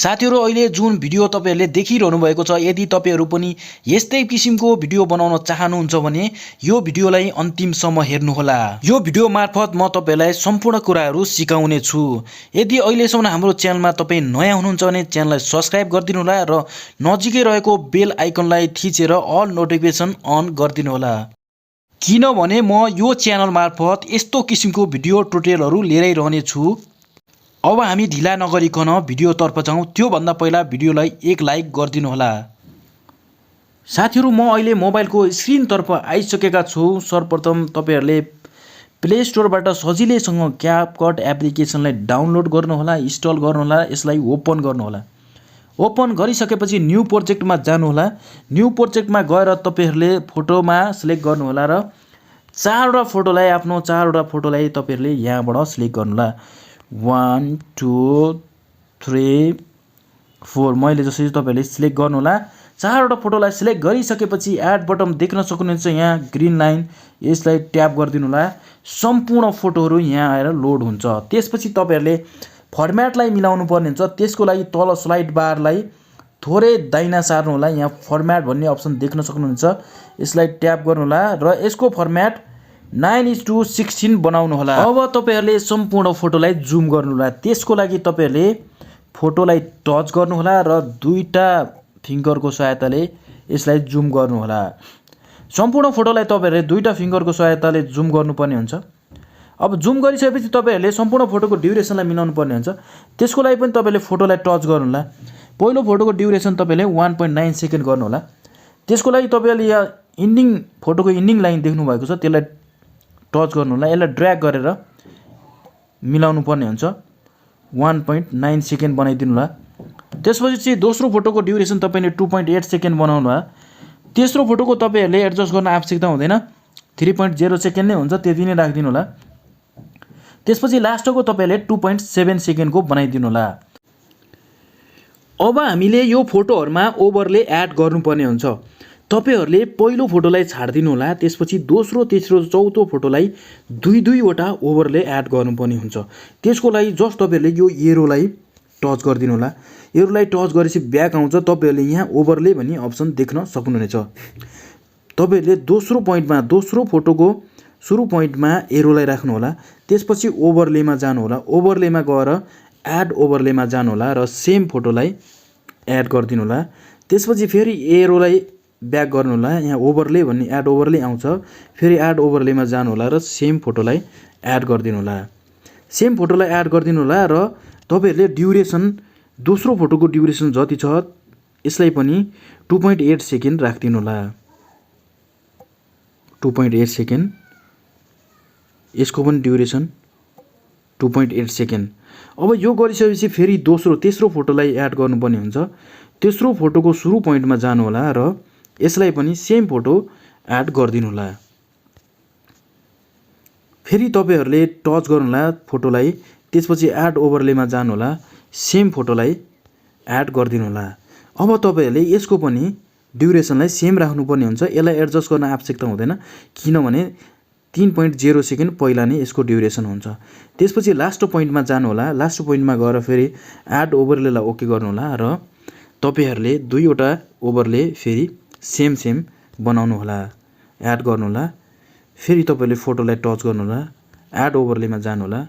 साथीहरु अहिले जुन भिडियो तपाईहरुले देखिरहनु भएको छ यदि तपाईहरु पनि यस्तै किसिमको भिडियो बनाउन चाहनुहुन्छ भने यो भिडियोलाई अन्तिमसम्म हेर्नु होला। यो भिडियो मार्फत म तपाईहरुलाई सम्पूर्ण कुराहरु सिकाउने छु। यदि अहिलेसम्म हाम्रो च्यानलमा तपाई नयाँ हुनुहुन्छ भने च्यानललाई सब्स्क्राइब गरिदिनु होला र नजिकै रहेको बेल आइकनलाई थिचेर अल नोटिफिकेसन अन गरिदिनु होला। किनभने म यो च्यानल मार्फत यस्तो किसिमको भिडियो ट्युटोरियलहरु लिएर रहने छु। अब हामी ढिला नगरिकन भिडियोतर्फ जाउँ। त्यो भन्दा पहिला भिडियोलाई एक लाइक गरिदिनु होला। साथीहरु म अहिले मोबाइलको स्क्रिनतर्फ आइसकेका छु। सर्वप्रथम तपाईहरुले प्ले स्टोरबाट सजिलैसँग क्यापकट एप्लिकेसनलाई डाउनलोड गर्नु होला, इन्स्टल गर्नु होला, यसलाई ओपन गर्नु होला। ओपन गरिसकेपछि न्यू प्रोजेक्टमा जानु होला। न्यू प्रोजेक्टमा गएर तपाईहरुले फोटोमा सिलेक्ट गर्नु होला र चारवटा फोटोलाई तपाईहरुले यहाँबाट सिलेक्ट गर्नु होला। 1 2 3 4 मैले जसरी तपाईहरुले सिलेक्ट गर्नु होला। चारवटा फोटोलाई सिलेक्ट गरिसकेपछि एड बटन देख्न सक्नुहुन्छ यहाँ ग्रीन लाइन, यसलाई ट्याप गरिदिनु होला। सम्पूर्ण फोटोहरु यहाँ आएर लोड हुन्छ। त्यसपछि तपाईहरुले फर्म्याटलाई मिलाउनु पर्ने हुन्छ। त्यसको लागि तल स्लाइड बारलाई थोरै दाहिना सार्नु होला। यहाँ फर्म्याट भन्ने अप्सन देख्न सक्नुहुन्छ। यसलाई ट्याप गर्नु होला र यसको फर्म्याट 9:16 बनाउनु होला। अब तपाईहरुले सम्पूर्ण फोटोलाई जुम गर्नु होला। त्यसको लागि तपाईहरुले फोटोलाई टच गर्नु होला र दुईटा फिंगरको सहायताले यसलाई जुम गर्नु होला। सम्पूर्ण फोटोलाई तपाईहरुले दुईटा फिंगरको सहायताले जुम गर्नुपर्ने हुन्छ। अब जुम गरिसकेपछि तपाईहरुले सम्पूर्ण फोटोको ड्युरेसनलाई मिलाउनु पर्ने हुन्छ। त्यसको लागि पनि तपाईहरुले फोटोलाई टच गर्नु होला। पहिलो फोटोको ड्युरेसन तपाईहरुले 1.9 सेकेन्ड गर्नु होला। त्यसको लागि तपाईहरुले यहाँ फोटोको इन्डिङ लाइन देख्नु भएको छ, त्यसलाई टच गर्नु होला। यसलाई ड्र्याग गरेर मिलाउनु पर्ने हुन्छ। 1.9 सेकेन्ड बनाइदिनु होला। त्यसपछि चाहिँ दोस्रो फोटोको ड्युरेसन तपाईले 2.8 सेकेन्ड बनाउनु होला। तेस्रो फोटोको तपाईहरुले एडजस्ट गर्न आवश्यकता हुँदैन, 3.0 सेकेन्ड नै हुन्छ, त्यति नै राख्दिनु होला। त्यसपछि लास्टको तपाईले 2.7 सेकेन्डको बनाइदिनु होला। अब हामीले यो फोटोहरुमा ओभरले एड गर्नुपर्ने हुन्छ। तपाईहरुले पहिलो फोटोलाई छाड्दिनु होला। त्यसपछि दोस्रो, तेस्रो, चौथो फोटोलाई दुई वटा ओभरले एड गर्नुपर्ने हुन्छ। त्यसको लागि जस्ट तपाईहरुले यो एरोलाई टच गरिदिनु होला। एरोलाई टच गरेपछि ब्याक आउँछ। तपाईहरुले यहाँ ओभरले भन्ने अप्सन देख्न सक्नुहुनेछ। तपाईहरुले दोस्रो फोटोको सुरु पोइन्टमा एरोलाई राख्नु होला। त्यसपछि ओभरलेमा जानु होला। ओभरलेमा गएर एड ओभरलेमा जानु होला र सेम फोटोलाई एड गरिदिनु होला। त्यसपछि फेरि एरोलाई ब्याक गर्नु होला। यहाँ ओभरले भन्ने एड ओभरले आउँछ। फेरि एड ओभरलेमा जानु होला र सेम फोटोलाई एड गरिदिनु होला। सेम फोटोलाई एड गरिदिनु होला र तपाईहरुले ड्युरेसन दोस्रो फोटोको ड्युरेसन जति छ यसलाई पनि 2.8 सेकेन्ड राख्दिनु होला। 2.8 सेकेन्ड। यसको पनि ड्युरेसन 2.8 सेकेन्ड। अब यो गरिसकेपछि फेरि तेस्रो फोटोलाई एड गर्नुपर्ने हुन्छ। तेस्रो फोटोको सुरु पोइन्टमा जानु होला र यसलाई पनि सेम फोटो एड गरिदिनु होला। फेरि तपाईहरुले टच गर्नु होला फोटोलाई। त्यसपछि एड ओभरलेमा जानु होला। सेम फोटोलाई एड गरिदिनु होला। अब तपाईहरुले यसको पनि ड्युरेसनलाई सेम राख्नुपर्ने हुन्छ। यसलाई एडजस्ट गर्न आवश्यकता हुँदैन, किनभने 3.0 सेकेन्ड पहिला नै यसको ड्युरेसन हुन्छ। त्यसपछि लास्ट पोइन्टमा जानु होला। लास्ट पोइन्टमा गएर फेरि एड ओभरलेलाई ओके गर्नु होला र तपाईहरुले दुईवटा ओभरले फेरि सेम बनाउनु होला, एड गर्नु होला। फेरि तपाईले फोटोलाई टच गर्नु होला, एड ओभरलेमा जानु होला,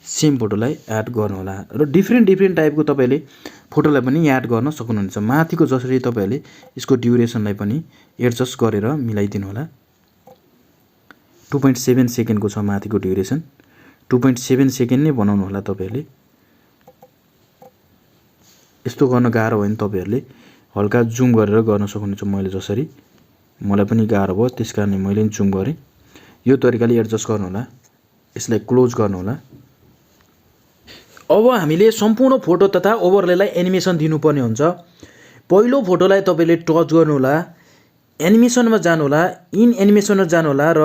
सेम फोटोलाई एड गर्नु होला र डिफ्रेन्ट टाइपको तपाईले फोटोलाई पनि एड गर्न सक्नुहुन्छ। माथिको जसरी तपाईहरुले यसको ड्युरेसनलाई पनि एडजस्ट गरेर मिलाइदिनु होला। 2.7 सेकेन्डको छ माथिको ड्युरेसन। 2.7 सेकेन्ड नै बनाउनु होला तपाईहरुले। यस्तो गर्न गाह्रो भयो भने तपाईहरुले हल्का जुम गरेर गर्न सक्नुहुन्छ। मैले जसरी मलाई पनि गाह्रो भयो त्यसकारण मैले जुम गरे। यो तरिकाले एडजस्ट गर्नु होला। यसलाई क्लोज गर्नु होला। अब हामीले सम्पूर्ण फोटो तथा ओभरलेलाई एनिमेसन दिनुपर्ने हुन्छ। पहिलो फोटोलाई तपाईले टच गर्नु होला। एनिमेसनमा जानु होला। इन एनिमेसनमा जानु होला र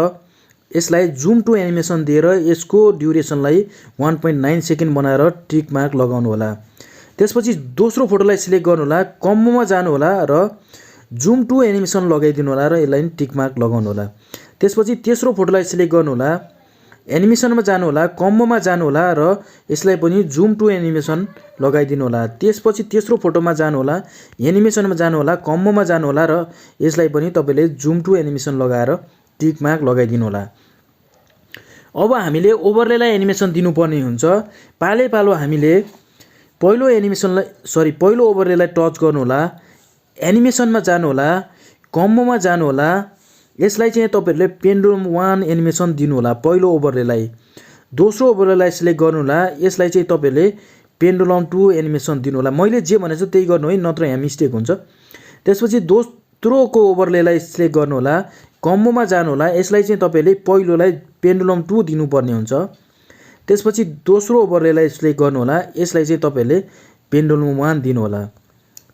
यसलाई जुम टु एनिमेसन दिएर यसको ड्युरेसनलाई 1.9 सेकेन्ड बनाएर टिक मार्क लगाउनु होला। त्यसपछि दोस्रो फोटोलाई सिलेक्ट गर्नु होला। कम्बोमा जानु होला र जुम टु एनिमेसन लगाइदिनु होला र यसलाई टिक मार्क लगाउनु होला। त्यसपछि तेस्रो फोटोलाई सिलेक्ट गर्नु होला। एनिमेसनमा जानुहोला, कम्बोमा जानुहोला र यसलाई पनि जुम टु एनिमेसन लगाइदिनु होला। त्यसपछि तेस्रो फोटोमा जानुहोला, एनिमेसनमा जानुहोला, कम्बोमा जानुहोला र यसलाई पनि तपाईँले जुम टु एनिमेसन लगाएर टिक मार्क लगाइदिनु होला। अब हामीले ओभरलेलाई एनिमेसन दिनुपर्ने हुन्छ। पालो हामीले पहिलो ओभरलेलाई टच गर्नुहोला, एनिमेसनमा जानुहोला, कम्बोमा जानुहोला। यसलाई चाहिँ तपाईहरुले पेन्डुलम 1 एनिमेसन दिनु होला पहिलो ओभरलेलाई। दोस्रो ओभरलेलाई सिलेक्ट गर्नु होला, यसलाई चाहिँ तपाईहरुले पेन्डुलम 2 एनिमेसन दिनु होला। मैले जे भनेको छु त्यही गर्नु है, नत्र यहाँ मिस्टेक हुन्छ। त्यसपछि दोस्रोको ओभरलेलाई सिलेक्ट गर्नु होला, कम्बोमा जानु होला। यसलाई चाहिँ तपाईहरुले पहिलोलाई पेन्डुलम 2 दिनुपर्ने हुन्छ। त्यसपछि दोस्रो ओभरलेलाई सिलेक्ट गर्नु होला, यसलाई चाहिँ तपाईहरुले पेन्डुलम 1 दिनु होला।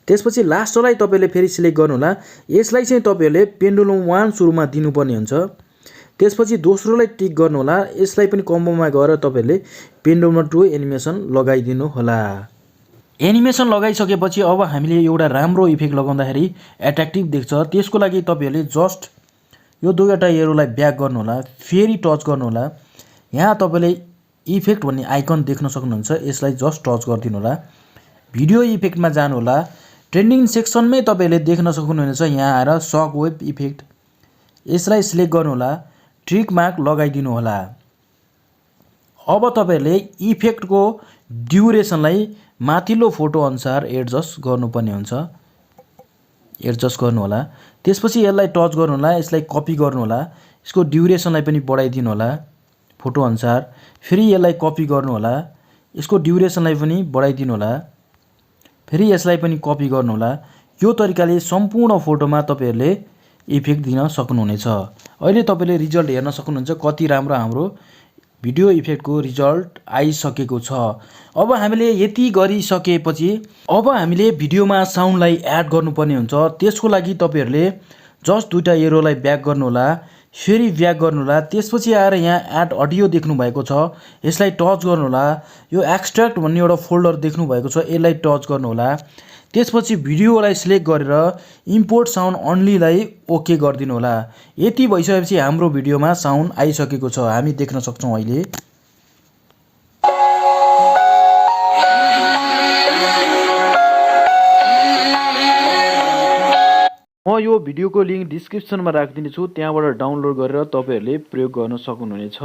त्यसपछि लास्टलाई तपाईले फेरि सिलेक्ट गर्नु होला, यसलाई चाहिँ तपाईहरुले पेन्डुलम 1 सुरुमा दिनुपर्ने हुन्छ। त्यसपछि दोस्रोलाई टिक गर्नु होला, यसलाई पनि कम्बोमा गएर तपाईहरुले पेन्डुलम 2 एनिमेसन लगाइदिनु होला। एनिमेसन लगाइसकेपछि अब हामीले एउटा राम्रो इफेक्ट लगाउँदाखेरि एट्र्याक्टिभ देख्छ। त्यसको लागि तपाईहरुले जस्ट यो दुईवटा एरोलाई ब्याक गर्नु होला, फेरि टच गर्नु होला। यहाँ तपाईले इफेक्ट भन्ने आइकन देख्न सक्नुहुन्छ, यसलाई जस्ट टच गरिदिनु होला। भिडियो इफेक्टमा जानु होला, ट्रेन्डिङ सेक्सनमै तपाईले देख्न सक्नुहुनेछ। यहाँ आएर सक वेब इफेक्ट, यसलाई सिलेक्ट गर्नु होला, ट्रिक मार्क लगाइदिनु होला। अब तपाईहरुले इफेक्टको ड्युरेसनलाई माथिल्लो फोटो अनुसार एडजस्ट गर्नुपर्ने हुन्छ, एडजस्ट गर्नु होला। त्यसपछि यसलाई टच गर्नु होला, यसलाई कपी गर्नु होला, यसको ड्युरेसनलाई पनि बढाइदिनु होला फोटो अनुसार। फेरि यसलाई कपी गर्नु होला, यसको ड्युरेसनलाई पनि बढाइदिनु होला, फेरि यसलाई पनि कपी गर्नु होला। यो तरिकाले सम्पूर्ण फोटोमा तपाईहरुले इफेक्ट दिन सक्नुहुनेछ। अहिले तपाईले रिजल्ट हेर्न सक्नुहुन्छ कति राम्रो हाम्रो भिडियो इफेक्टको रिजल्ट आइसकेको छ। अब हामीले यति गरिसकेपछि अब हामीले भिडियोमा साउन्डलाई एड गर्नुपर्ने हुन्छ। त्यसको लागि तपाईहरुले जस्ट दुईटा एरोलाई ब्याक गर्नु होला, फेरि ब्याक गर्नु होला। त्यसपछि आएर यहाँ एड अडियो देख्नु भएको छ, यसलाई टच गर्नु होला। यो एक्सट्र्याक्ट भन्ने एउटा फोल्डर देख्नु भएको छ, यसलाई टच गर्नु होला। त्यसपछि भिडियोलाई सिलेक्ट गरेर इम्पोर्ट साउन्ड अन्लीलाई ओके गरिदिनु होला। यति भइसकेपछि हाम्रो भिडियोमा साउन्ड आइसकेको छ, हामी देख्न सक्छौं। अहिले म यो भिडियोको लिंक डिस्क्रिप्सनमा राखिदिनेछु, त्यहाँबाट डाउनलोड गरेर तपाईहरुले प्रयोग गर्न सक्नुहुनेछ।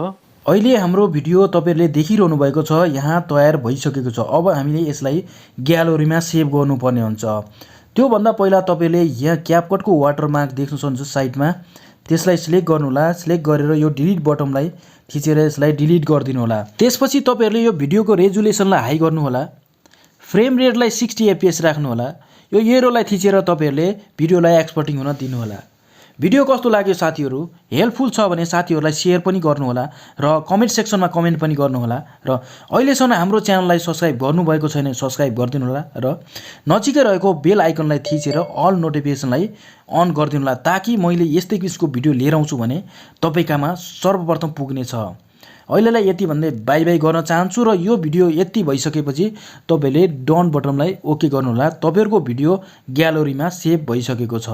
अहिले हाम्रो भिडियो तपाईहरुले देखिरहनु भएको छ, यहाँ तयार भइसकेको छ। अब हामीले यसलाई ग्यालरीमा सेभ गर्नुपर्ने हुन्छ। त्यो भन्दा पहिला तपाईले यहाँ क्यापकटको वाटरमार्क देख्न सक्नुहुन्छ साइडमा, त्यसलाई सिलेक्ट गर्नु होला। सिलेक्ट गरेर यो डिलिट बटनलाई थिचेर यसलाई डिलिट गरिदिनु होला। त्यसपछि तपाईहरुले यो भिडियोको रेजुलेसनलाई हाई गर्नु होला, फ्रेम रेटलाई 60 fps राख्नु होला। यो एरोलाई थिचेर तपाईहरुले भिडियोलाई एक्सपोर्टिङ हुन दिनु होला। भिडियो कस्तो लाग्यो साथीहरु? हेल्पफुल छ भने साथीहरुलाई शेयर पनि गर्नु होला र कमेन्ट सेक्सनमा कमेन्ट पनि गर्नु होला। र अहिलेसम्म हाम्रो च्यानललाई सब्स्क्राइब गर्नुभएको छैन सर्ब्स्क्राइब गरिदिनु होला र नजिकै रहेको बेल आइकनलाई थिचेर अल नोटिफिकेसनलाई अन गरिदिनु होला, ताकि मैले यस्तै किसिमको भिडियो लिएर आउँछु भने तपाईकामा सर्वप्रथम पुग्नेछ। अहिलेलाई यति भन्दै बाइ बाइ गर्न चाहन्छु र यो भिडियो यति भइसकेपछि तपाईले डन बटनलाई ओके गर्नु होला। तपाईहरुको भिडियो ग्यालरीमा सेभ भइसकेको छ।